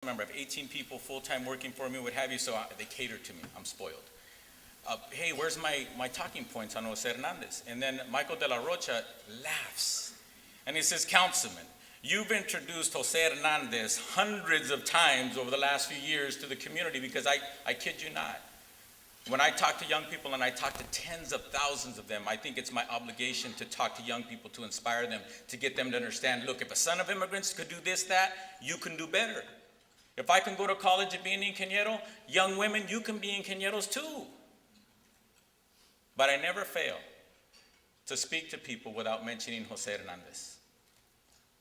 member. I have 18 people full-time working for me, what have you, so they cater to me. I'm spoiled. Hey, where's my talking points on Jose Hernandez? And then Michael de la Rocha laughs. And he says, Councilman, you've introduced Jose Hernandez hundreds of times over the last few years to the community because I kid you not. When I talk to young people, and I talk to tens of thousands of them, I think it's my obligation to talk to young people, to inspire them, to get them to understand, look, if a son of immigrants could do this, that, you can do better. If I can go to college and be an ingeniero, young women, you can be ingenieros too. But I never fail to speak to people without mentioning Jose Hernandez,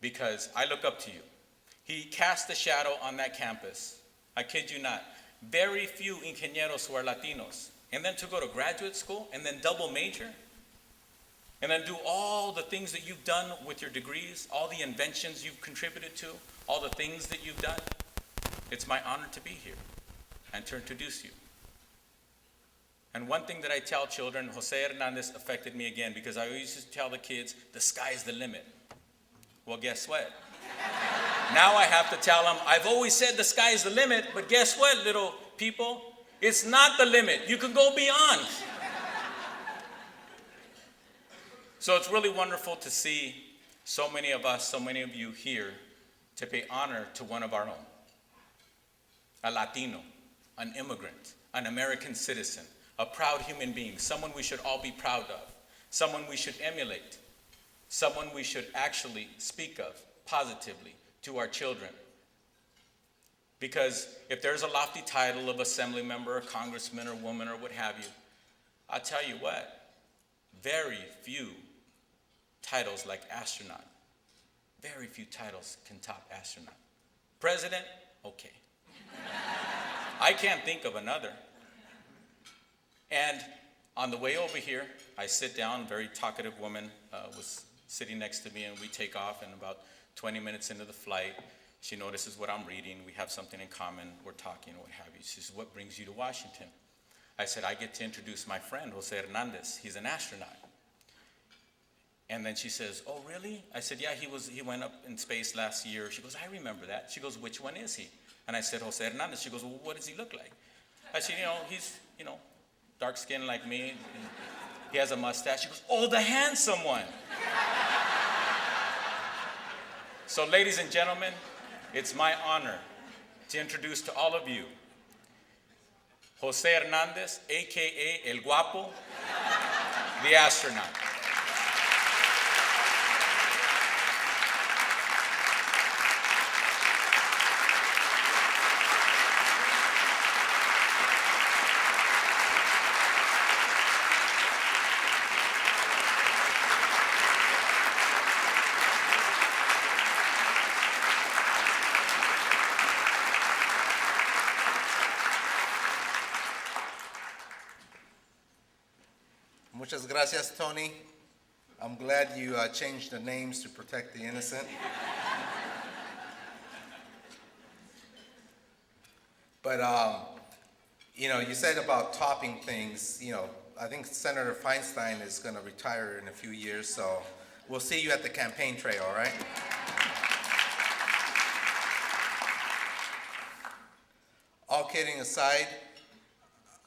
because I look up to you. He cast a shadow on that campus. I kid you not. Very few ingenieros who are Latinos. And then to go to graduate school and then double major and then do all the things that you've done with your degrees, all the inventions you've contributed to, all the things that you've done. It's my honor to be here and to introduce you. And one thing that I tell children, Jose Hernandez affected me again, because I always used to tell the kids, the sky's the limit. Well, guess what? Now I have to tell them, I've always said the sky is the limit, but guess what, little people? It's not the limit. You can go beyond. So it's really wonderful to see so many of us, so many of you here to pay honor to one of our own. A Latino, an immigrant, an American citizen, a proud human being, someone we should all be proud of, someone we should emulate, someone we should actually speak of positively to our children. Because if there's a lofty title of assembly member or congressman or woman or what have you, I'll tell you what, very few titles like astronaut, very few titles can top astronaut. President, okay. I can't think of another. And on the way over here, I sit down, a very talkative woman was sitting next to me, and we take off, and about 20 minutes into the flight, she notices what I'm reading. We have something in common. We're talking, what have you. She says, what brings you to Washington? I said, I get to introduce my friend, Jose Hernandez. He's an astronaut. And then she says, oh, really? I said, yeah, he went up in space last year. She goes, I remember that. She goes, which one is he? And I said, Jose Hernandez. She goes, well, what does he look like? I said, he's, dark skin like me. He has a mustache. She goes, oh, the handsome one. So, ladies and gentlemen, it's my honor to introduce to all of you Jose Hernandez, a.k.a. El Guapo, the astronaut. Muchas gracias, Tony. I'm glad you changed the names to protect the innocent. But, you said about topping things. I think Senator Feinstein is going to retire in a few years, so we'll see you at the campaign trail, all right? All kidding aside,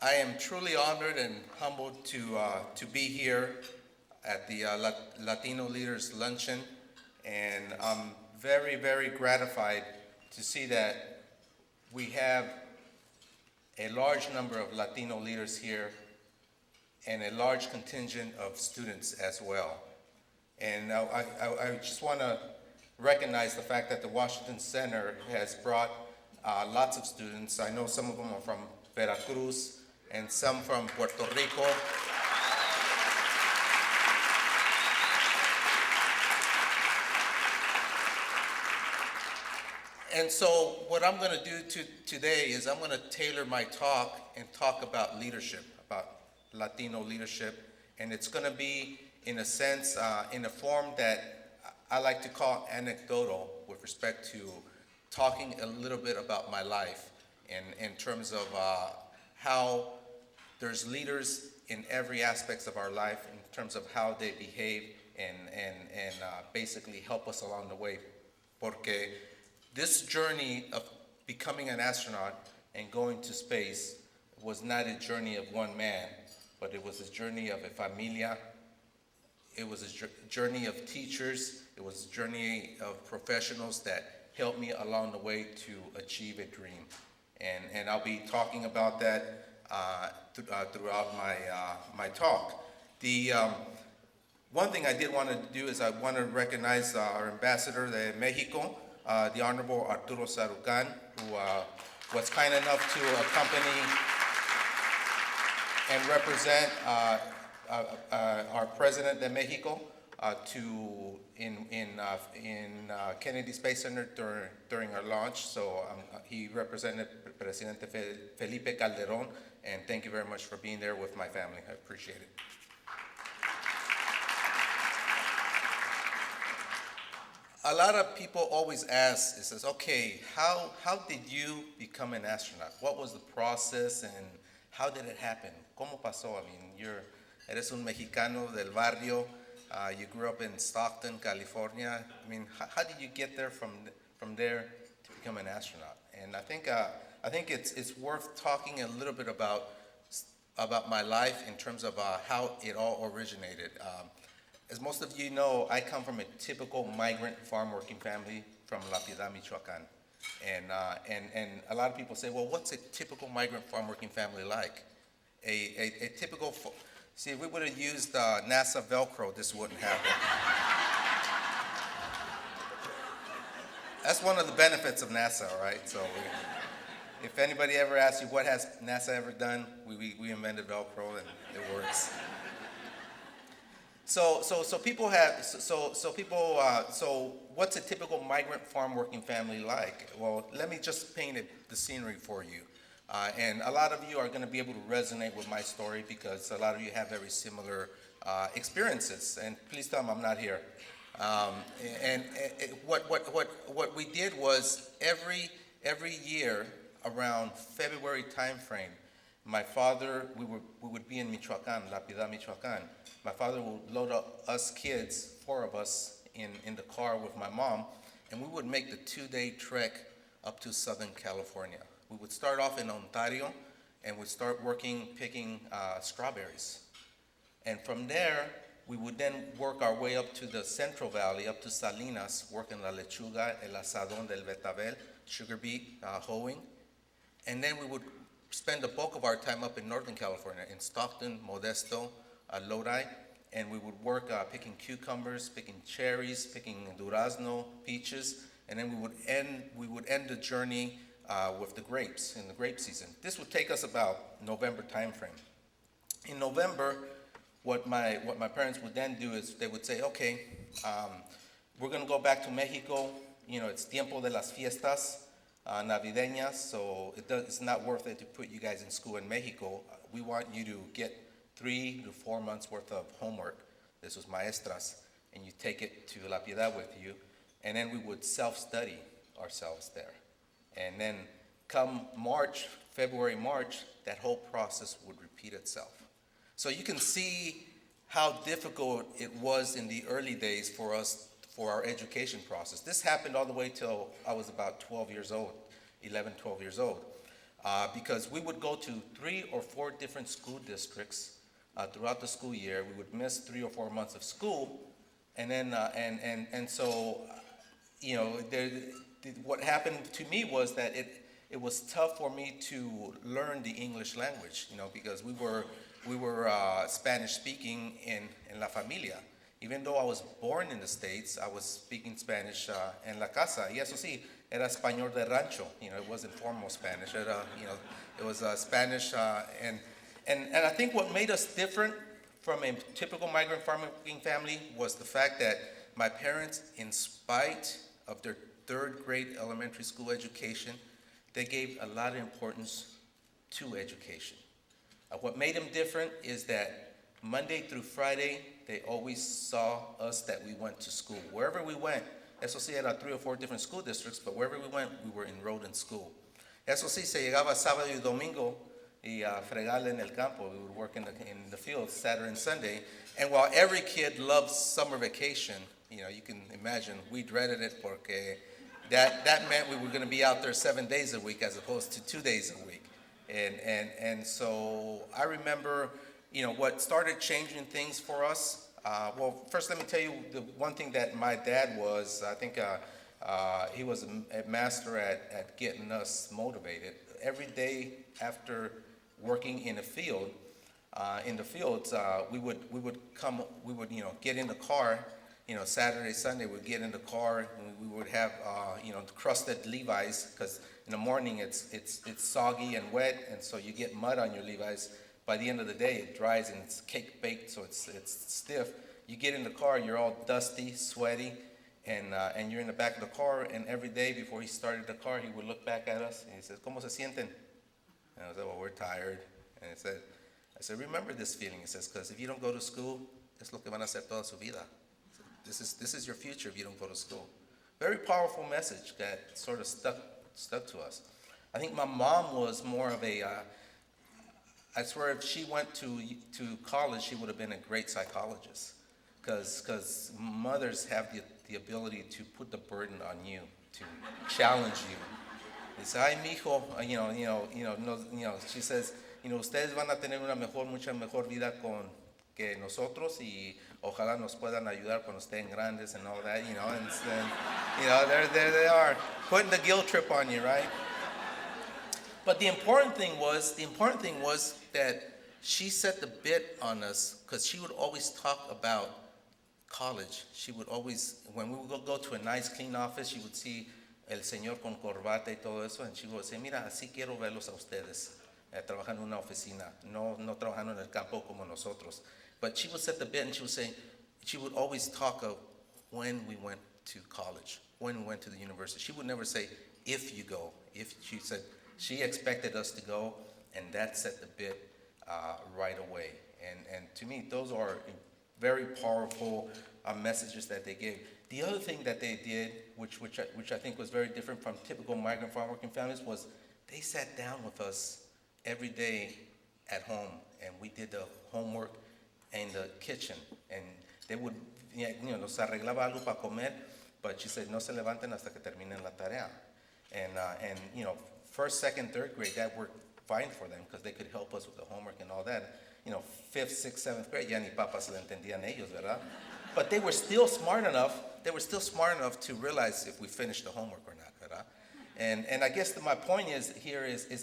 I am truly honored and humbled to be here at the Latino Leaders Luncheon, and I'm very, very gratified to see that we have a large number of Latino leaders here and a large contingent of students as well. And I just want to recognize the fact that the Washington Center has brought lots of students. I know some of them are from Veracruz, and some from Puerto Rico. And so what I'm going to do today is I'm going to tailor my talk and talk about leadership, about Latino leadership. And it's going to be, in a sense, in a form that I like to call anecdotal with respect to talking a little bit about my life in terms of how there's leaders in every aspect of our life in terms of how they behave and basically help us along the way. Porque this journey of becoming an astronaut and going to space was not a journey of one man, but it was a journey of a familia. It was a journey of teachers. It was a journey of professionals that helped me along the way to achieve a dream. And I'll be talking about that throughout my talk. The one thing I did want to do is I want to recognize our ambassador de Mexico, the Honorable Arturo Sarucan, who was kind enough to accompany and represent our President de Mexico in Kennedy Space Center during our launch. So he represented Presidente Felipe Calderón, and thank you very much for being there with my family. I appreciate it. A lot of people always ask, it says, okay, how did you become an astronaut? What was the process and how did it happen? ¿Cómo pasó? I mean, eres un mexicano del barrio. You grew up in Stockton, California. I mean, how did you get there from there to become an astronaut? And I think it's worth talking a little bit about my life in terms of how it all originated. As most of you know, I come from a typical migrant farm working family from La Piedad, Michoacan. And a lot of people say, well, what's a typical migrant farm working family like? A typical, see, if we would have used NASA Velcro, this wouldn't happen. That's one of the benefits of NASA, right? So if anybody ever asks you what has NASA ever done, we invented Velcro and it works. So what's a typical migrant farm working family like? Well, let me just paint the scenery for you. And a lot of you are going to be able to resonate with my story because a lot of you have very similar experiences. And please tell them I'm not here. What we did was every year around February timeframe, my father, we would be in Michoacan, La Piedad, Michoacan. My father would load up us kids, 4 of us, in the car with my mom, and we would make the 2-day trek up to Southern California. We would start off in Ontario, and we'd start picking strawberries. And from there, we would then work our way up to the Central Valley, up to Salinas, working La Lechuga, El Asadón del Betabel, sugar beet hoeing. And then we would spend the bulk of our time up in Northern California, in Stockton, Modesto, Lodi, and we would work picking cucumbers, picking cherries, picking durazno, peaches, and then we would end the journey with the grapes in the grape season. This would take us about November timeframe. In November, what my parents would then do is they would say, okay, we're going to go back to Mexico. You know, it's tiempo de las fiestas navideñas, so it's not worth it to put you guys in school in Mexico. We want you to get 3 to 4 months worth of homework. This was maestras, and you take it to La Piedad with you, and then we would self-study ourselves there. And then come February, March, that whole process would repeat itself. So you can see how difficult it was in the early days for us, for our education process. This happened all the way till I was about 12 years old, 11, 12 years old. Because we would go to 3 or 4 different school districts throughout the school year. We would miss 3 or 4 months of school, and then so, you know, what happened to me was that it was tough for me to learn the English language, you know, because we were Spanish speaking in La Familia. Even though I was born in the States, I was speaking Spanish en la casa. Y eso sí, era español de rancho. You know, it wasn't formal Spanish. It was Spanish. And I think what made us different from a typical migrant farming family was the fact that my parents, in spite of their 3rd grade elementary school education, they gave a lot of importance to education. What made them different is that Monday through Friday, they always saw us that we went to school. Wherever we went, eso sí, era 3 or 4 different school districts, but wherever we went, we were enrolled in school. Eso sí, se llegaba sábado y domingo y fregarle en el campo. We would work in the fields Saturday and Sunday. And while every kid loves summer vacation, you know, you can imagine we dreaded it porque that meant we were going to be out there 7 days a week as opposed to 2 days a week. And so I remember, what started changing things for us. Well, first let me tell you the one thing that my dad was, I think he was a master at getting us motivated. Every day after working in the field, in the fields, we would get in the car. Saturday, Sunday, we'd get in the car and we would have, crusted Levi's, because in the morning it's soggy and wet, and so you get mud on your Levi's. By the end of the day, it dries and it's cake baked, so it's stiff. You get in the car, you're all dusty, sweaty, and you're in the back of the car. And every day before he started the car, he would look back at us and he says, "¿Cómo se sienten?" And I said, "Well, we're tired." And I said, "Remember this feeling." He says, "Because if you don't go to school, es lo que van a hacer toda su vida. This is your future if you don't go to school." Very powerful message that sort of stuck to us. I think my mom was more of a, I swear if she went to college, she would have been a great psychologist. Because mothers have the ability to put the burden on you, to challenge you. Dice, "Ay, mijo," no, she says, "Ustedes van a tener una mucha mejor vida que nosotros, y ojalá nos puedan ayudar cuando estén grandes," and all that, and there they are, putting the guilt trip on you, right? But the important thing was that she set the bit on us, because she would always talk about college. She would always, when we would go to a nice, clean office, she would see el señor con corbata y todo eso, and she would say, "Mira, así quiero verlos a ustedes, trabajando en una oficina, no trabajando en el campo como nosotros." But she would set the bit, and she would always talk of when we went to college, when we went to the university. She would never say, "if you go." She said she expected us to go, and that set the bit right away. And to me, those are very powerful messages that they gave. The other thing that they did, which I think was very different from typical migrant farm working families, was they sat down with us every day at home, and we did the homework in the kitchen. And they would, nos arreglaba algo para comer, but she said, "No se levanten hasta que terminen la tarea." And first, second, third grade, that worked fine for them, because they could help us with the homework and all that. Fifth, sixth, seventh grade, ya ni papas le entendían ellos, ¿verdad? But they were still smart enough to realize if we finished the homework or not, ¿verdad? And I guess my point is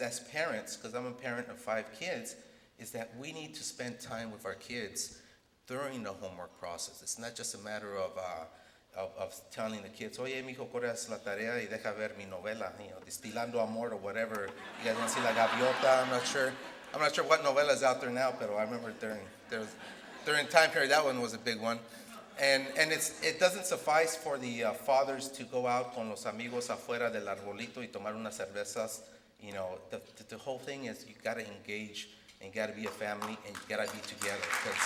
as parents, because I'm a parent of 5 kids, is that we need to spend time with our kids during the homework process. It's not just a matter of telling the kids, "Oye, mijo, corres la tarea y deja ver mi novela," Destilando Amor or whatever. You guys want to see La Gaviota? I'm not sure what novela is out there now, but I remember during time period, that one was a big one. And it doesn't suffice for the fathers to go out con los amigos afuera del arbolito y tomar unas cervezas. The whole thing is you got to engage, and you got to be a family, and you got to be together. Because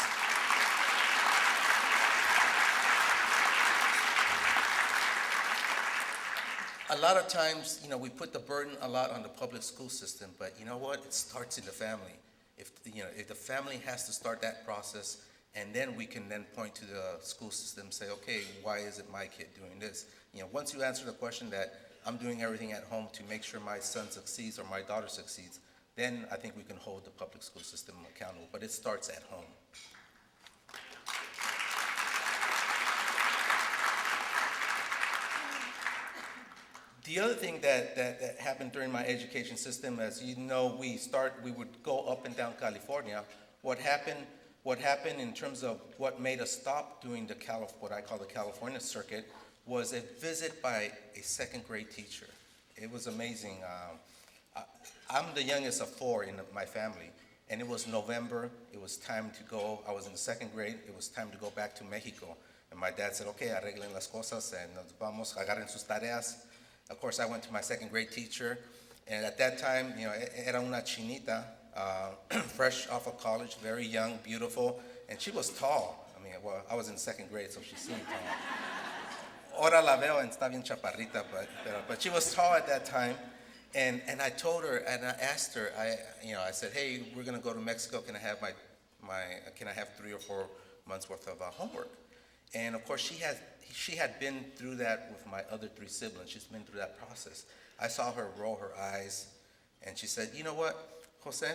a lot of times, we put the burden a lot on the public school system, but you know what? It starts in the family. If the family has to start that process, and then we can then point to the school system and say, "Okay, why isn't my kid doing this?" Once you answer the question that I'm doing everything at home to make sure my son succeeds or my daughter succeeds, then I think we can hold the public school system accountable. But it starts at home. The other thing that happened during my education system, as you know, we would go up and down California. What happened in terms of what made us stop doing what I call the California circuit, was a visit by a second grade teacher. It was amazing. I'm the youngest of 4 in my family, and it was November. It was time to go. I was in the second grade. It was time to go back to Mexico. And my dad said, "Okay, arreglen las cosas, and nos vamos, agarren sus tareas." Of course, I went to my second grade teacher, and at that time, era una chinita, fresh off of college, very young, beautiful, and she was tall. I was in second grade, so she seemed tall. Ahora la veo and está bien chaparrita, but she was tall at that time, and I told her, and I asked her, I said, "Hey, we're gonna go to Mexico. Can I have can I have 3 or 4 months worth of homework?" And of course, she had been through that with my other three siblings. She's been through that process. I saw her roll her eyes, and she said, "You know what, Jose?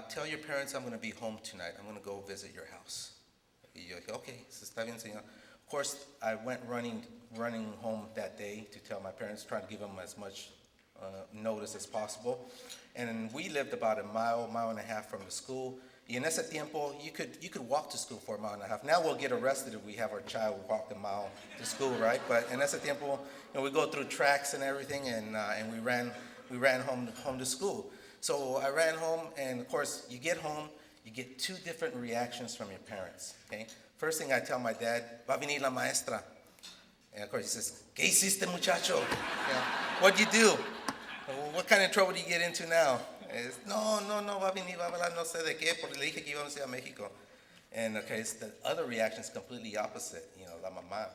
Tell your parents I'm going to be home tonight. I'm going to go visit your house." Y yo dije, "Okay, está bien, señor." Of course, I went running home that day to tell my parents, try to give them as much notice as possible. And we lived about a mile and a half from the school. Y en ese tiempo, you could walk to school for a mile and a half. Now we'll get arrested if we have our child walk a mile to school, right? But en ese tiempo, we go through tracks and everything, and we ran home to school. So I ran home, and of course, you get home, you get two different reactions from your parents. Okay, first thing I tell my dad, "Va a venir la maestra," and of course he says, "¿Qué hiciste, muchacho? What'd you do? What kind of trouble do you get into now?" No, va a venir, va a hablar no sé de qué, porque le dije que íbamos a ir a México. And okay, the other reaction is completely opposite. La mamá,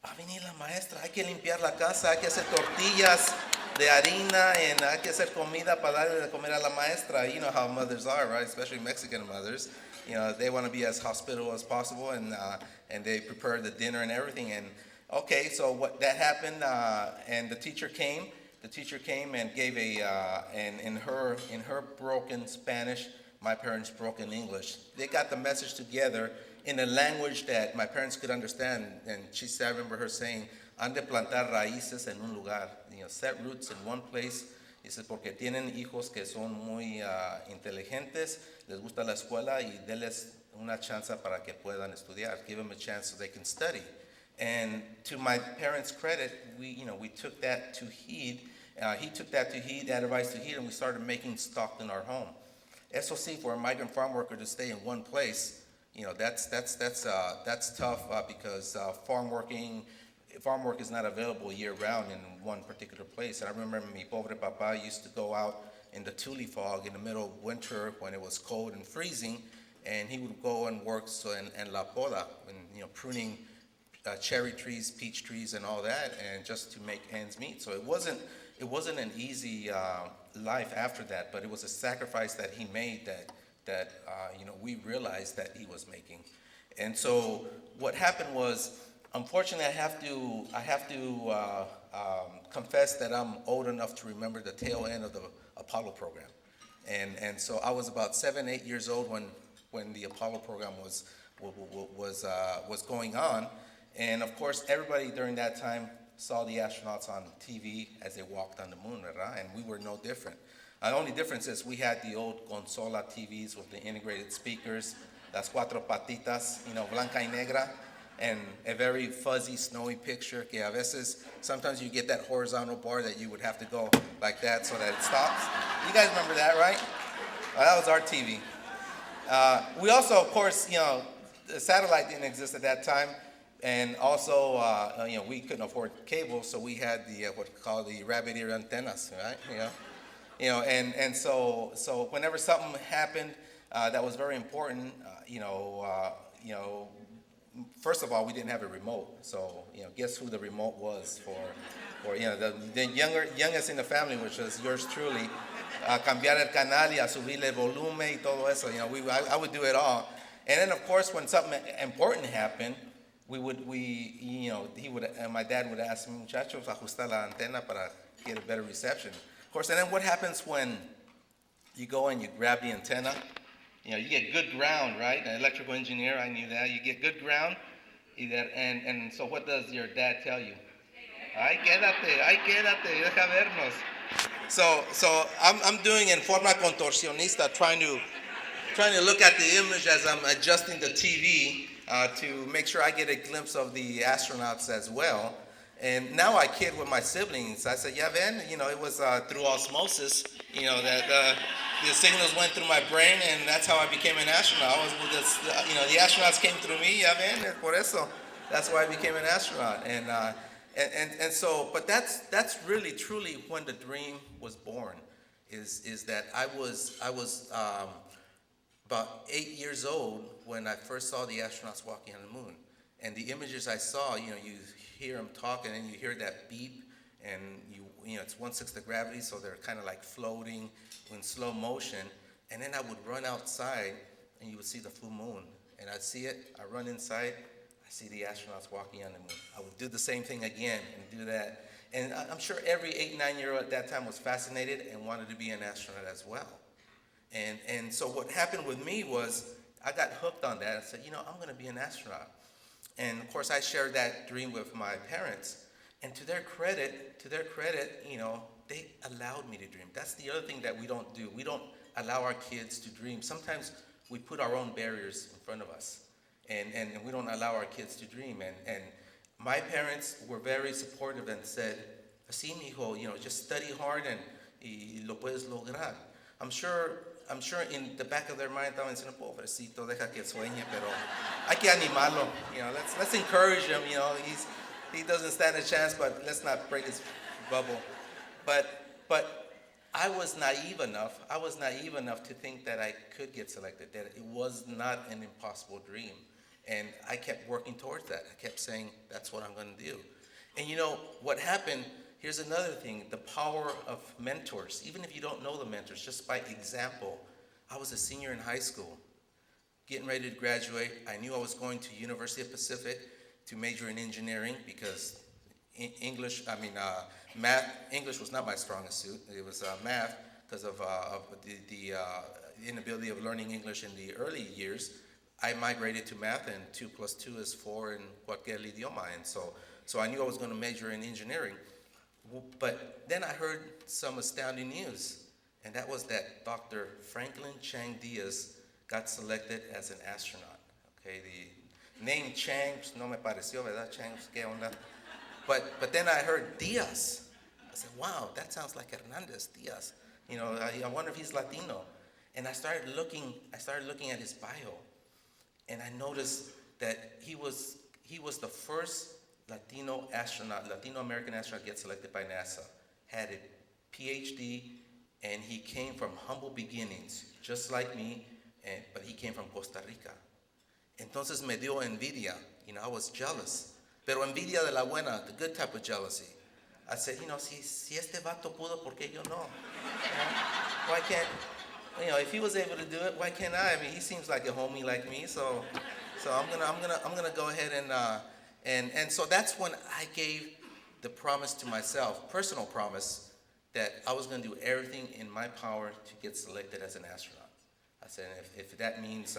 "Va a venir la maestra, hay que limpiar la casa, hay que hacer tortillas de harina, and hay que hacer comida para darle de comer a la maestra." You know how mothers are, right? Especially Mexican mothers. They want to be as hospitable as possible, and they prepare the dinner and everything. And okay, so what that happened, and the teacher came. The teacher came and gave and in her broken Spanish, my parents broke in English. They got the message together in a language that my parents could understand. And she said, I remember her saying, "Han de plantar raíces en un lugar." Set roots in one place. Dice, porque tienen hijos que son muy inteligentes, les gusta la escuela, y denles una chance para que puedan estudiar. Give them a chance so they can study. And to my parents' credit, we took that to heed. He took that to heed, that advice to heed, and we started making stock in our home. Eso sí, for a migrant farm worker to stay in one place, that's tough because farm work is not available year round in one particular place. And I remember mi pobre papa used to go out in the tule fog in the middle of winter when it was cold and freezing, and he would go and work in la poda, and pruning cherry trees, peach trees, and all that, and just to make ends meet. So it wasn't an easy life after that, but it was a sacrifice that he made that we realized that he was making. And so what happened was, unfortunately, I have to confess that I'm old enough to remember the tail end of the Apollo program, and so I was about 7, 8 years old when the Apollo program was going on. And of course, everybody during that time saw the astronauts on TV as they walked on the moon, ¿verdad? And we were no different. The only difference is we had the old consola TVs with the integrated speakers, las cuatro patitas, blanca y negra, and a very fuzzy, snowy picture. Que a veces, sometimes you get that horizontal bar that you would have to go like that so that it stops. You guys remember that, right? That was our TV. We also, of course, the satellite didn't exist at that time. And also, we couldn't afford cable, so we had the what we call the rabbit ear antennas, right? And so whenever something happened that was very important, first of all, we didn't have a remote. So guess who the remote was for the youngest in the family, which was yours truly. Cambiar el canal y a subirle el volumen y todo eso. I would do it all. And then of course, when something important happened, my dad would ask me, "Muchachos, ajustar la antena para get a better reception." Of course, and then what happens when you go and you grab the antenna? You get good ground, right? An electrical engineer, I knew that. You get good ground, and so what does your dad tell you? Ay, quédate, deja vernos. So I'm doing in forma contorsionista, trying to look at the image as I'm adjusting the TV. To make sure I get a glimpse of the astronauts as well. And now I kid with my siblings. I said, "Ya ven, it was through osmosis, that the signals went through my brain, and that's how I became an astronaut. The astronauts came through me, ya ven, por eso. That's why I became an astronaut." And so, but that's really truly when the dream was born, is that I was about 8 years old when I first saw the astronauts walking on the moon. And the images I saw, you hear them talk, and then you hear that beep, and it's 1/6 the gravity, so they're kind of like floating in slow motion. And then I would run outside, and you would see the full moon. And I'd see it, I run inside, I see the astronauts walking on the moon. I would do the same thing again and do that. And I'm sure every 8, 9-year-old at that time was fascinated and wanted to be an astronaut as well. And so what happened with me was I got hooked on that. I said, I'm going to be an astronaut. And of course, I shared that dream with my parents. And to their credit, they allowed me to dream. That's the other thing that we don't do. We don't allow our kids to dream. Sometimes we put our own barriers in front of us, and we don't allow our kids to dream. And my parents were very supportive and said, "Así, mijo, just study hard and y lo puedes lograr." I'm sure in the back of their mind estaban diciendo, "Pobrecito, deja que sueñe," pero hay que animarlo. Let's encourage him. He doesn't stand a chance, but let's not break his bubble. But I was naive enough to think that I could get selected, that it was not an impossible dream. And I kept working towards that. I kept saying, that's what I'm going to do. And what happened, here's another thing, the power of mentors. Even if you don't know the mentors, just by example, I was a senior in high school, getting ready to graduate. I knew I was going to University of Pacific to major in engineering because math, English was not my strongest suit. It was math because of the inability of learning English in the early years. I migrated to math, and 2 + 2 is 4 in cualquier idioma. And so I knew I was going to major in engineering. But then I heard some astounding news, and that was that Dr. Franklin Chang Diaz got selected as an astronaut. Okay, the name Chang, no me pareció, ¿verdad? Chang, ¿qué onda? But then I heard Diaz. I said, wow, that sounds like Hernandez, Diaz. I wonder if he's Latino. And I started looking at his bio, and I noticed that he was the first Latino American astronaut to get selected by NASA. Had a PhD, and he came from humble beginnings, just like me, but he came from Costa Rica. Entonces me dio envidia. I was jealous. Pero envidia de la buena, the good type of jealousy. I said, si este vato pudo, ¿por qué yo no? Why can't, if he was able to do it, why can't I? I mean, he seems like a homie like me, so I'm gonna go ahead and so that's when I gave the promise to myself, personal promise, that I was gonna do everything in my power to get selected as an astronaut. I said, if that means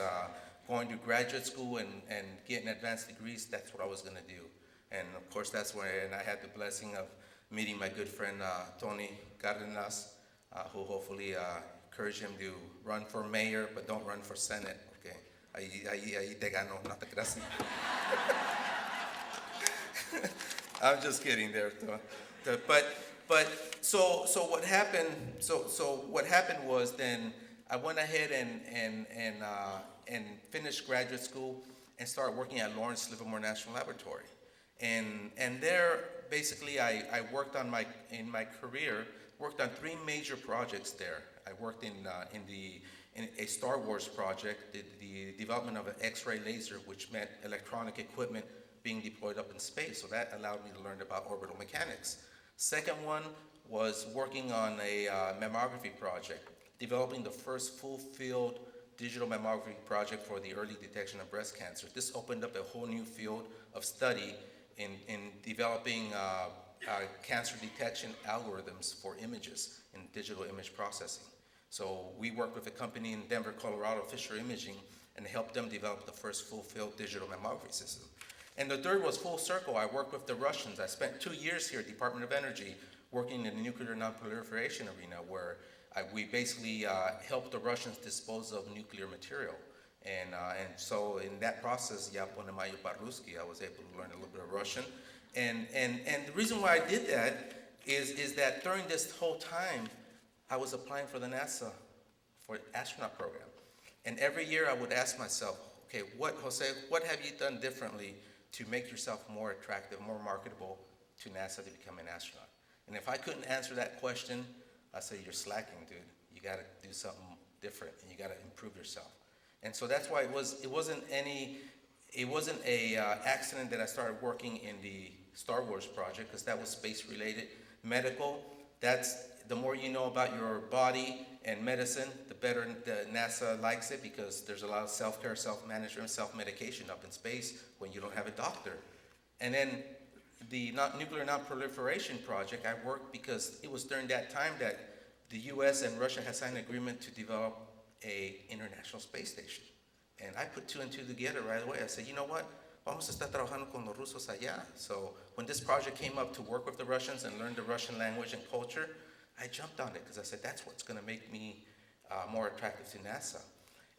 going to graduate school and getting advanced degrees, that's what I was going to do. And of course, that's when I had the blessing of meeting my good friend Tony Cardenas, who hopefully encouraged him to run for mayor, but don't run for Senate. Okay, ahí te gano, no te creas. I'm just kidding there. But so what happened? So what happened was then I went ahead and finished graduate school and started working at Lawrence Livermore National Laboratory. And there, basically, I worked in my career, worked on 3 major projects there. I worked in a Star Wars project, the development of an X-ray laser, which meant electronic equipment being deployed up in space. So that allowed me to learn about orbital mechanics. Second one was working on a mammography project, developing the first full-field digital mammography project for the early detection of breast cancer. This opened up a whole new field of study in developing cancer detection algorithms for images in digital image processing. So we worked with a company in Denver, Colorado, Fisher Imaging, and helped them develop the first full-field digital mammography system. And the third was full circle. I worked with the Russians. I spent 2 years here at Department of Energy working in the nuclear nonproliferation arena, where we basically helped the Russians dispose of nuclear material. And so in that process, I was able to learn a little bit of Russian. And the reason why I did that is that during this whole time, I was applying for the NASA for astronaut program. And every year I would ask myself, okay, Jose, what have you done differently to make yourself more attractive, more marketable to NASA to become an astronaut? And if I couldn't answer that question, I say, you're slacking, dude. You got to do something different, and you got to improve yourself. And so that's why it wasn't a accident that I started working in the Star Wars project, because that was space related. Medical, that's the more you know about your body and medicine, the better the NASA likes it, because there's a lot of self-care, self-management, self-medication up in space when you don't have a doctor. And then the Nuclear Non-Proliferation Project, I worked because it was during that time that the US and Russia had signed an agreement to develop a international space station. And I put two and two together right away. I said, you know what? Vamos a estar trabajando con los rusos allá. So when this project came up to work with the Russians and learn the Russian language and culture, I jumped on it because I said, that's what's going to make me more attractive to NASA.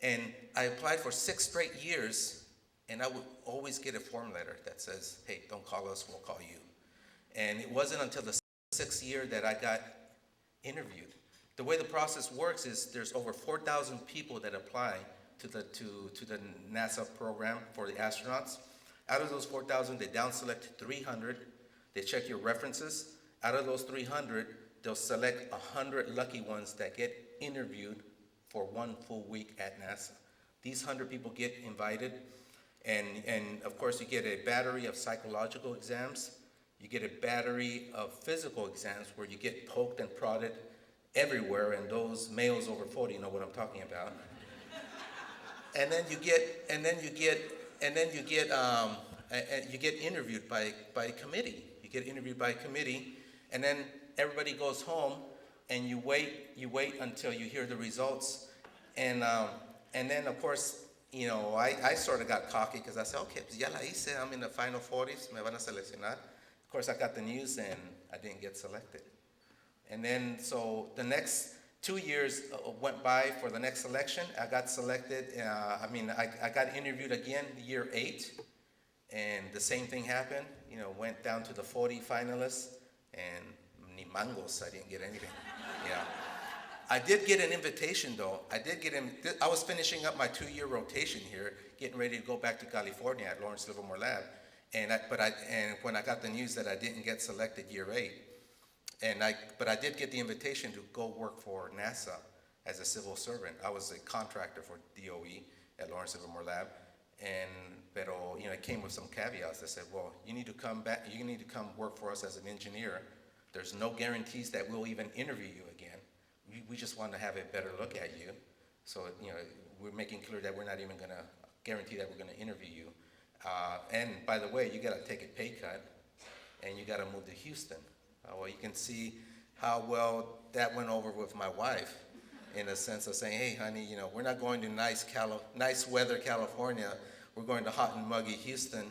And I applied for 6 straight years, and I would always get a form letter that says, hey, don't call us, we'll call you. And it wasn't until the 6th year that I got interviewed. The way the process works is there's over 4,000 people that apply to the NASA program for the astronauts. Out of those 4,000, they down select 300. They check your references. Out of those 300, they'll select 100 lucky ones that get interviewed for 1 full week at NASA. These 100 people get invited, and of course you get a battery of psychological exams. You get a battery of physical exams where you get poked and prodded everywhere, and those males over 40 know what I'm talking about. And then you get interviewed by a committee. You get interviewed by a committee, and then everybody goes home, and you wait until you hear the results, and then of course, you know, I sort of got cocky because I said, okay, pues ya la hice, I'm in the final 40s, me van a seleccionar. Of course, I got the news, and I didn't get selected. And then, so the next 2 years went by for the next selection. I got selected, I got interviewed again year 8, and the same thing happened. You know, went down to the 40 finalists, and ni mangos, I didn't get anything. Yeah. I did get an invitation though. I was finishing up my 2-year rotation here, getting ready to go back to California at Lawrence Livermore Lab. And when I got the news that I didn't get selected year 8, but I did get the invitation to go work for NASA as a civil servant. I was a contractor for DOE at Lawrence Livermore Lab, pero you know, it came with some caveats. They said, well, you need to come back. You need to come work for us as an engineer. There's no guarantees that we'll even interview you again. We just want to have a better look at you. So you know, we're making clear that we're not even going to guarantee that we're going to interview you. And by the way, you got to take a pay cut, and you got to move to Houston. Well, you can see how well that went over with my wife, in a sense of saying, hey, honey, you know, we're not going to nice weather California. We're going to hot and muggy Houston.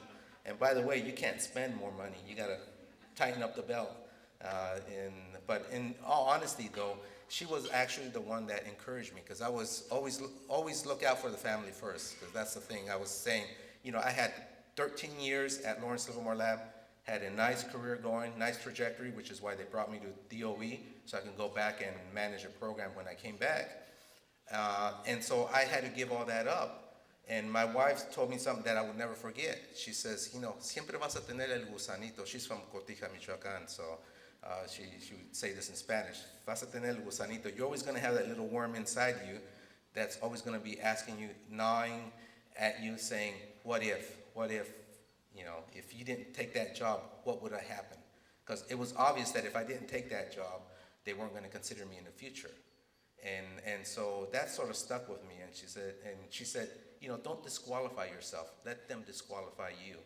And by the way, you can't spend more money. You got to tighten up the belt. But in all honesty, though, she was actually the one that encouraged me, because I was always look out for the family first, because that's the thing I was saying. You know, I had 13 years at Lawrence Livermore Lab, had a nice career going, nice trajectory, which is why they brought me to DOE, so I can go back and manage a program when I came back. And so I had to give all that up. And my wife told me something that I would never forget. She says, you know, siempre vas a tener el gusanito. She's from Cotija, Michoacán, so she would say this in Spanish. Vas a tener el gusanito. You're always going to have that little worm inside you that's always going to be asking you, gnawing at you, saying, what if, you know, if you didn't take that job, what would have happened? Because it was obvious that if I didn't take that job, they weren't going to consider me in the future. And so that sort of stuck with me. And she said, you know, don't disqualify yourself. Let them disqualify you.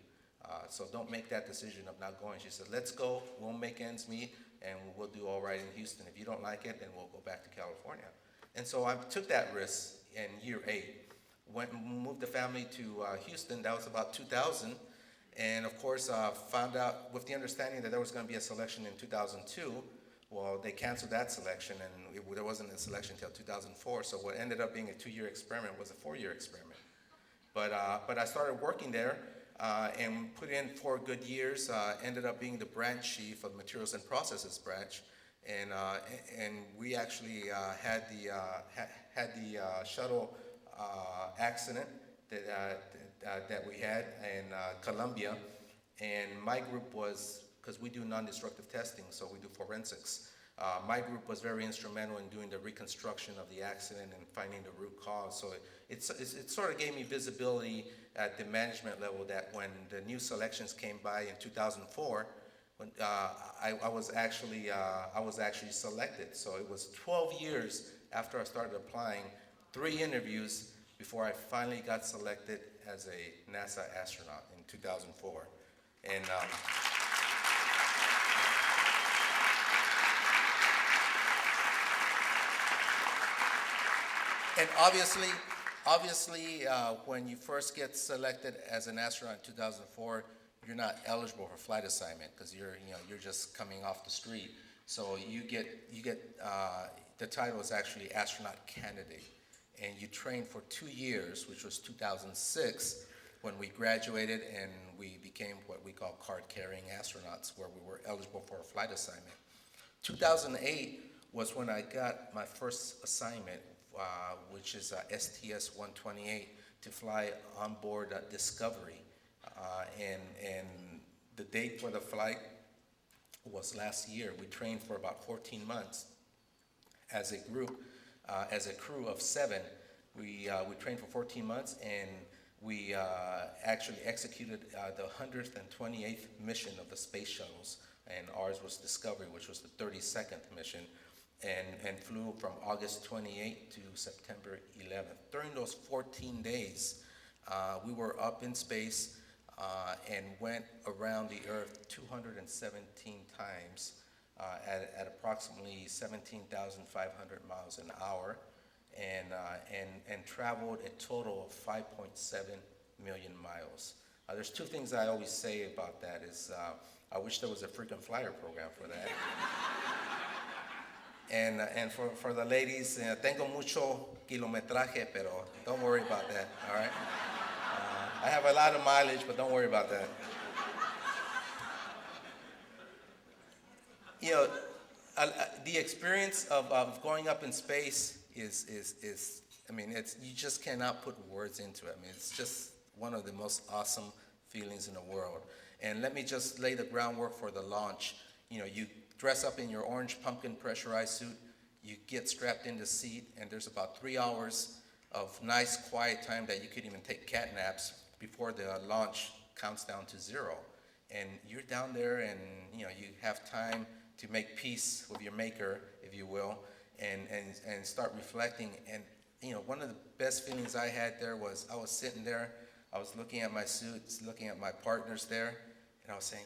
So don't make that decision of not going. She said, let's go. We'll make ends meet, and we'll do all right in Houston. If you don't like it, then we'll go back to California. And so I took that risk in year 8. Moved the family to Houston. That was about 2000. And of course, found out with the understanding that there was going to be a selection in 2002. Well, they canceled that selection, and there wasn't a selection until 2004. So what ended up being a 2-year experiment was a 4-year experiment. But I started working there and put in 4 good years. Ended up being the branch chief of Materials and Processes branch, and we actually had the shuttle accident that we had in Colombia, and my group was, because we do non-destructive testing, so we do forensics. My group was very instrumental in doing the reconstruction of the accident and finding the root cause. So it sort of gave me visibility at the management level that when the new selections came by in 2004, when I was actually selected. So it was 12 years after I started applying, 3 interviews before I finally got selected as a NASA astronaut in 2004. And And obviously, when you first get selected as an astronaut in 2004, you're not eligible for flight assignment because you're just coming off the street. So the title is actually astronaut candidate, and you train for 2 years, which was 2006 when we graduated and we became what we call card-carrying astronauts, where we were eligible for a flight assignment. 2008 was when I got my first assignment, which is STS-128, to fly on board Discovery. And the date for the flight was last year. We trained for about 14 months as a group, as a crew of 7. We trained for 14 months, and we actually executed the 128th mission of the space shuttles, and ours was Discovery, which was the 32nd mission, and flew from August 28th to September 11th. During those 14 days, we were up in space and went around the Earth 217 times at approximately 17,500 miles an hour, and traveled a total of 5.7 million miles. There's 2 things I always say about that is I wish there was a frequent flyer program for that. And for the ladies, tengo mucho kilometraje, pero don't worry about that, all right? I have a lot of mileage, but don't worry about that. You know, the experience of going up in space is I mean, you just cannot put words into it. I mean, it's just one of the most awesome feelings in the world. And let me just lay the groundwork for the launch. You know, you dress up in your orange pumpkin pressurized suit, you get strapped in the seat, and there's about 3 hours of nice quiet time that you could even take cat naps before the launch counts down to 0. And you're down there, and you have time to make peace with your maker, if you will, and start reflecting. And one of the best feelings I had there was I was sitting there, I was looking at my suits, looking at my partners there, and I was saying,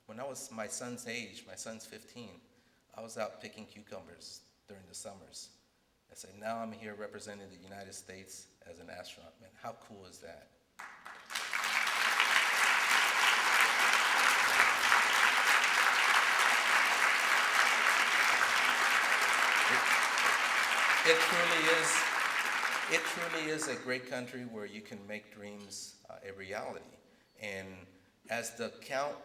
when I was my son's age, my son's 15, I was out picking cucumbers during the summers. I said, now I'm here representing the United States as an astronaut. Man, how cool is that? It truly is a great country where you can make dreams a reality. And as the count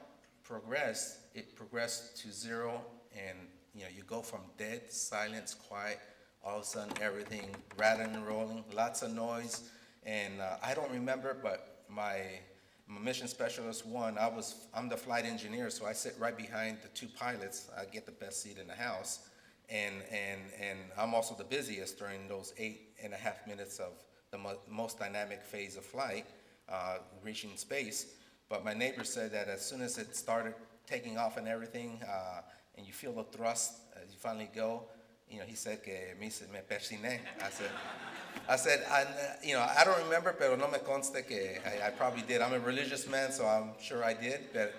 progressed, it progressed to 0, and you go from dead silence, quiet, all of a sudden everything rattling and rolling, lots of noise. And I don't remember, but my mission specialist I'm the flight engineer, so I sit right behind the 2 pilots. I get the best seat in the house. And I'm also the busiest during those 8.5 minutes of the most dynamic phase of flight, reaching space. But my neighbor said that as soon as it started taking off and everything, and you feel the thrust as you finally go, he said que me persiné. I said, I don't remember, pero no me consta que I probably did. I'm a religious man, so I'm sure I did. But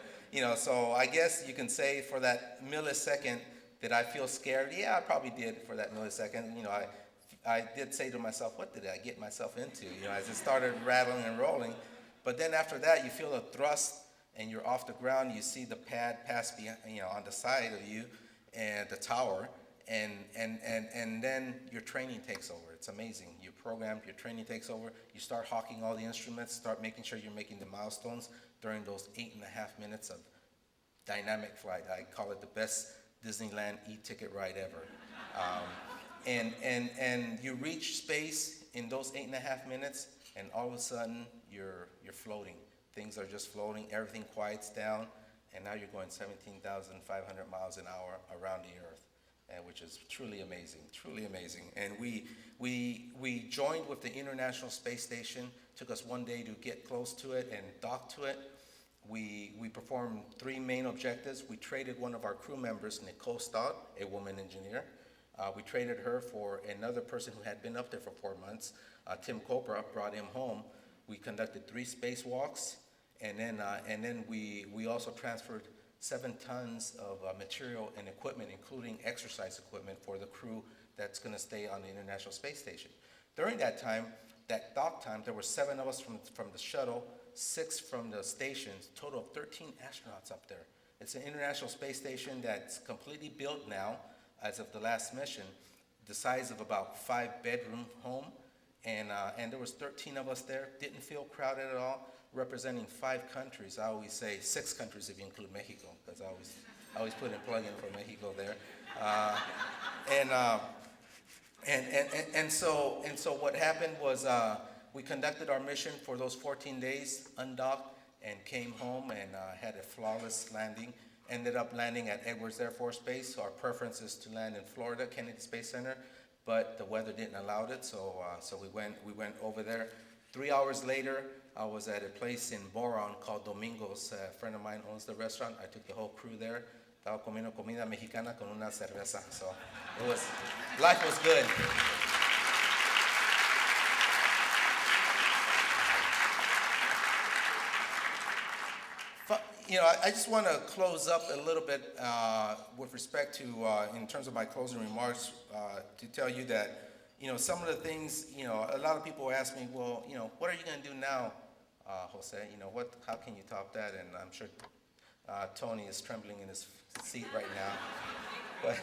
so I guess you can say for that millisecond, did I feel scared? Yeah, I probably did for that millisecond. I did say to myself, what did I get myself into? As it started rattling and rolling. But then after that, you feel a thrust, and you're off the ground. You see the pad pass behind, on the side of you, and the tower, and then your training takes over. It's amazing. You're programmed. Your training takes over. You start hawking all the instruments. Start making sure you're making the milestones during those 8.5 minutes of dynamic flight. I call it the best Disneyland e-ticket ride ever. And you reach space in those 8.5 minutes, and all of a sudden you're floating. Things are just floating. Everything quiets down, and now you're going 17,500 miles an hour around the Earth, which is truly amazing, truly amazing. And we joined with the International Space Station. Took us 1 day to get close to it and dock to it. we performed three main objectives. We traded one of our crew members, Nicole Stott, a woman engineer. We traded her for another person who had been up there for 4 months. Tim Copra brought him home. We conducted three spacewalks, and then we also transferred 7 tons of material and equipment, including exercise equipment for the crew that's going to stay on the International Space Station. During that time, that dock time, there were 7 of us from the shuttle, 6 from the stations, total of 13 astronauts up there. It's an International Space Station that's completely built now, as of the last mission, the size of about 5-bedroom home, and there was 13 of us there. Didn't feel crowded at all, representing 5 countries. I always say 6 countries if you include Mexico, because I always put in plug in for Mexico there. And so what happened was we conducted our mission for those 14 days, undocked, and came home and had a flawless landing. Ended up landing at Edwards Air Force Base. Our preference is to land in Florida, Kennedy Space Center, but the weather didn't allow it, so we went over there. 3 hours later, I was at a place in Boron called Domingos. A friend of mine owns the restaurant. I took the whole crew there. Estaba comiendo comida mexicana con una cerveza. So life was good. I just want to close up a little bit with respect to, in terms of my closing remarks, to tell you that, some of the things, a lot of people ask me, well, what are you going to do now, Jose? How can you top that? And I'm sure Tony is trembling in his seat right now.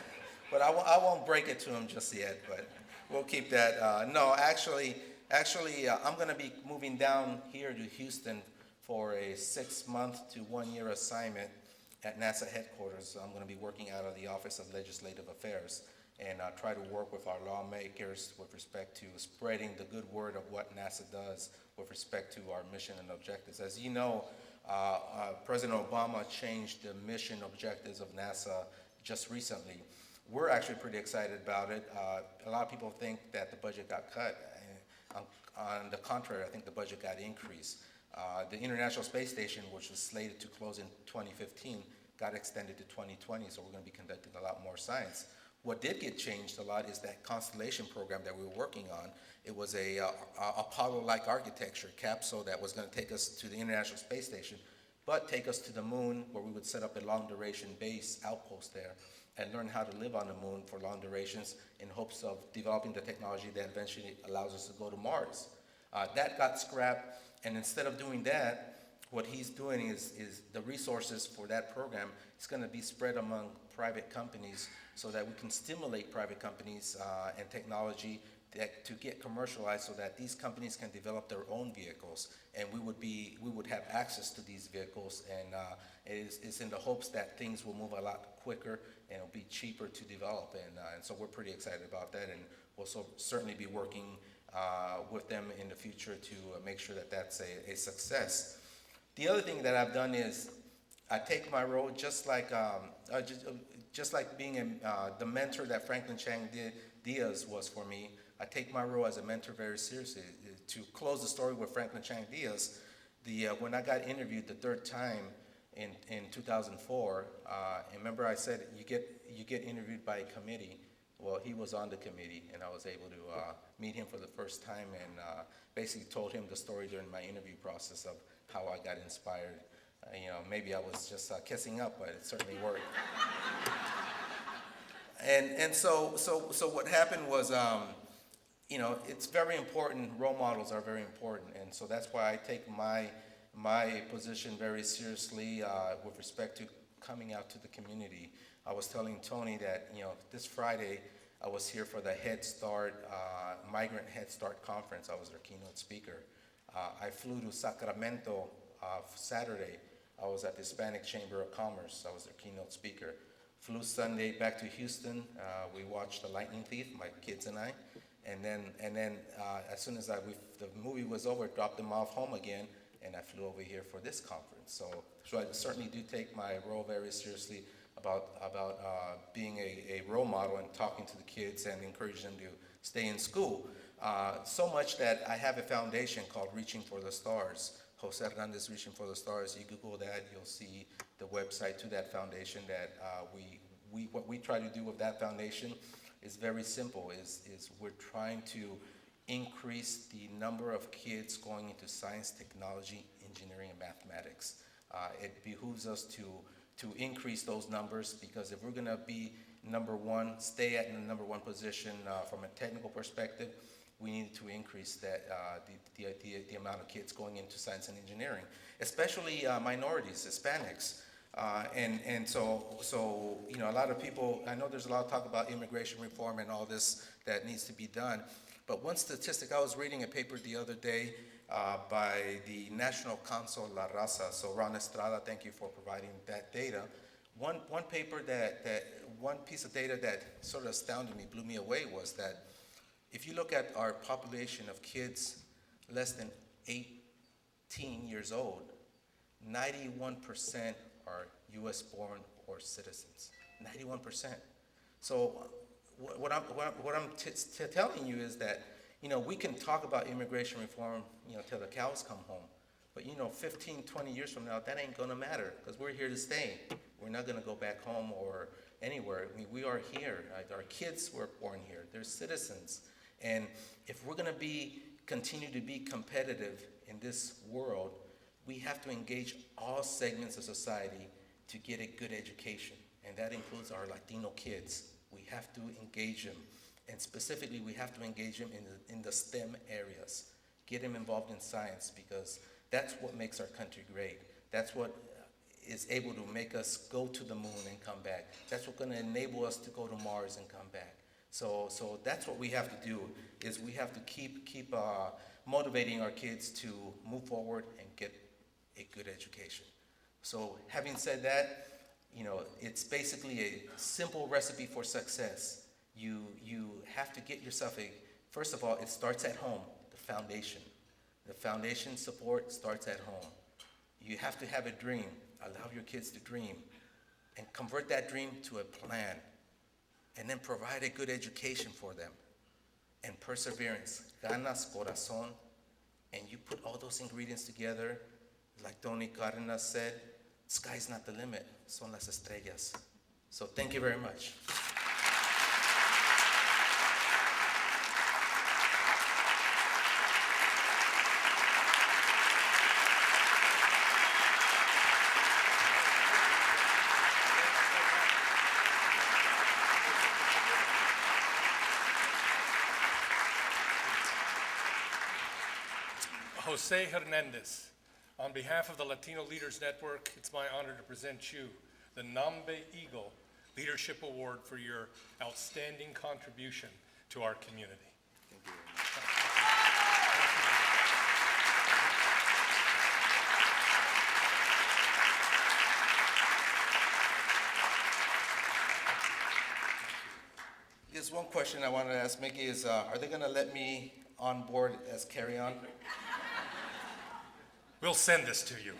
But I won't break it to him just yet, but we'll keep that. No, actually, I'm going to be moving down here to Houston for a 6-month to 1-year assignment at NASA headquarters. I'm going to be working out of the Office of Legislative Affairs and try to work with our lawmakers with respect to spreading the good word of what NASA does with respect to our mission and objectives. As you know, President Obama changed the mission objectives of NASA just recently. We're actually pretty excited about it. A lot of people think that the budget got cut. On the contrary, I think the budget got increased. The International Space Station, which was slated to close in 2015, got extended to 2020, so we're going to be conducting a lot more science. What did get changed a lot is that constellation program that we were working on. It was a Apollo-like architecture capsule that was going to take us to the International Space Station, but take us to the moon, where we would set up a long-duration base outpost there and learn how to live on the moon for long durations in hopes of developing the technology that eventually allows us to go to Mars. That got scrapped. And instead of doing that, what he's doing is the resources for that program is going to be spread among private companies so that we can stimulate private companies and technology to get commercialized so that these companies can develop their own vehicles. And we would have access to these vehicles, and it's in the hopes that things will move a lot quicker and it'll be cheaper to develop. And so we're pretty excited about that, and we'll certainly be working with them in the future to make sure that that's a success. The other thing that I've done is I take my role just like being the mentor that Franklin Chang Diaz was for me. I take my role as a mentor very seriously. To close the story with Franklin Chang Diaz, when I got interviewed the 3rd time in 2004, remember I said you get interviewed by a committee. Well, he was on the committee, and I was able to meet him for the first time and basically told him the story during my interview process of how I got inspired. Maybe I was just kissing up, but it certainly worked. And so what happened was, it's very important. Role models are very important, and so that's why I take my position very seriously with respect to coming out to the community. I was telling Tony that, this Friday I was here for the Head Start, Migrant Head Start Conference. I was their keynote speaker. I flew to Sacramento Saturday. I was at the Hispanic Chamber of Commerce. I was their keynote speaker. Flew Sunday back to Houston. We watched The Lightning Thief, my kids and I. And then as soon as the movie was over, dropped them off home again, and I flew over here for this conference. So I certainly do take my role very seriously about being a role model and talking to the kids and encouraging them to stay in school. So much that I have a foundation called Reaching for the Stars. Jose Hernandez Reaching for the Stars. You Google that, you'll see the website to that foundation that what we try to do with that foundation is very simple, is we're trying to increase the number of kids going into science, technology, engineering, and mathematics. It behooves us to increase those numbers, because if we're gonna be number one, stay at the number one position from a technical perspective, we need to increase that the amount of kids going into science and engineering, especially minorities, Hispanics. And so you know, a lot of people, I know there's a lot of talk about immigration reform and all this that needs to be done, but one statistic, I was reading a paper the other day by the National Council La Raza. So Ron Estrada, thank you for providing that data. One piece of data that sort of astounded me, blew me away, was that if you look at our population of kids less than 18 years old, 91% are US born or citizens, 91%. So what I'm telling you is that, you know, we can talk about immigration reform, you know, till the cows come home. But, you know, 15, 20 years from now, that ain't gonna matter, because we're here to stay. We're not gonna go back home or anywhere. I mean, we are here. Right? Our kids were born here. They're citizens. And if we're gonna continue to be competitive in this world, we have to engage all segments of society to get a good education. And that includes our Latino kids. We have to engage them. And specifically, we have to engage them in the STEM areas. Get them involved in science, because that's what makes our country great. That's what is able to make us go to the moon and come back. That's what's gonna enable us to go to Mars and come back. So that's what we have to do, is we have to keep motivating our kids to move forward and get a good education. So having said that, you know, it's basically a simple recipe for success. You have to get yourself first of all, it starts at home, the foundation. The foundation support starts at home. You have to have a dream. Allow your kids to dream and convert that dream to a plan, and then provide a good education for them. And perseverance, ganas, corazón, and you put all those ingredients together, like Tony Cardenas said, sky's not the limit, son las estrellas. So thank you very much. Jose Hernandez, on behalf of the Latino Leaders Network, it's my honor to present you the Nambe Eagle Leadership Award for your outstanding contribution to our community. Thank you very much. There's one question I wanted to ask Mickey is, are they gonna let me on board as carry-on? We'll send this to you.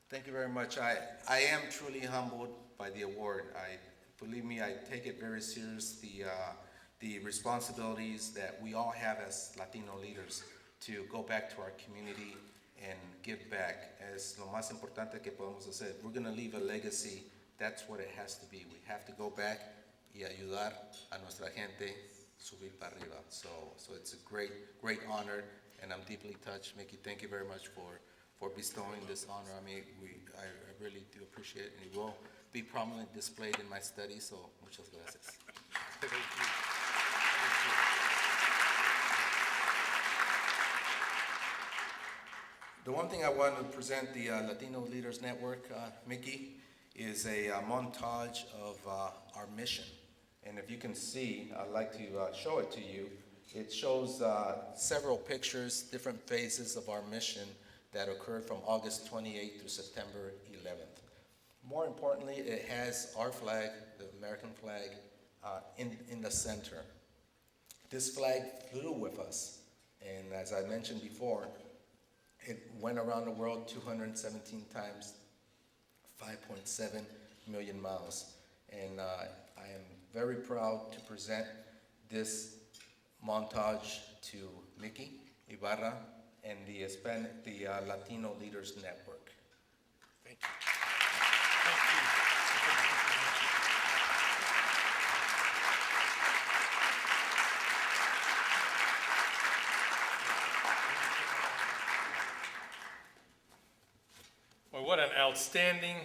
Thank you very much. I am truly humbled by the award. Believe me, I take it very serious, the responsibilities that we all have as Latino leaders to go back to our community and give back. Es lo más importante que podemos hacer. We're gonna leave a legacy. That's what it has to be. We have to go back y ayudar a nuestra gente subir para arriba. So it's a great honor, and I'm deeply touched. Mickey, thank you very much for bestowing this honor on me. I really do appreciate it, and it will be prominently displayed in my studies, so muchas gracias. Thank you. The one thing I want to present the Latino Leaders Network, Mickey, is a montage of our mission. And if you can see, I'd like to show it to you. It shows several pictures, different phases of our mission that occurred from August 28th to September 11th. More importantly, it has our flag, the American flag, in the center. This flag flew with us, and as I mentioned before, it went around the world 217 times, 5.7 million miles. And I am very proud to present this montage to Mickey Ibarra and the Latino Leaders Network. Thank you. Thank you. Well, what an outstanding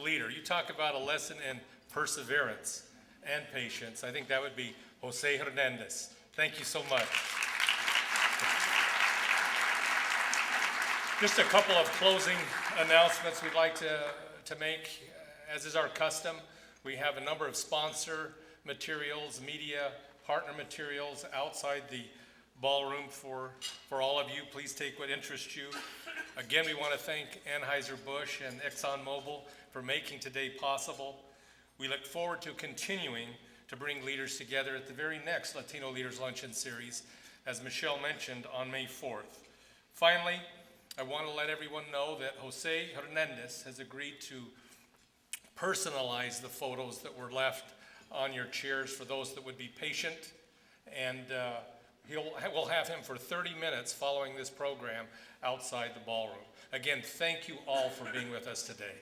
leader. You talk about a lesson in perseverance and patience. I think that would be Jose Hernandez. Thank you so much. Just a couple of closing announcements we'd like to make. As is our custom, we have a number of sponsor materials, media partner materials outside the ballroom for all of you. Please take what interests you. Again, we want to thank Anheuser-Busch and ExxonMobil for making today possible. We look forward to continuing to bring leaders together at the very next Latino Leaders Luncheon Series, as Michelle mentioned, on May 4th. Finally, I want to let everyone know that Jose Hernandez has agreed to personalize the photos that were left on your chairs for those that would be patient, and we'll have him for 30 minutes following this program outside the ballroom. Again, thank you all for being with us today.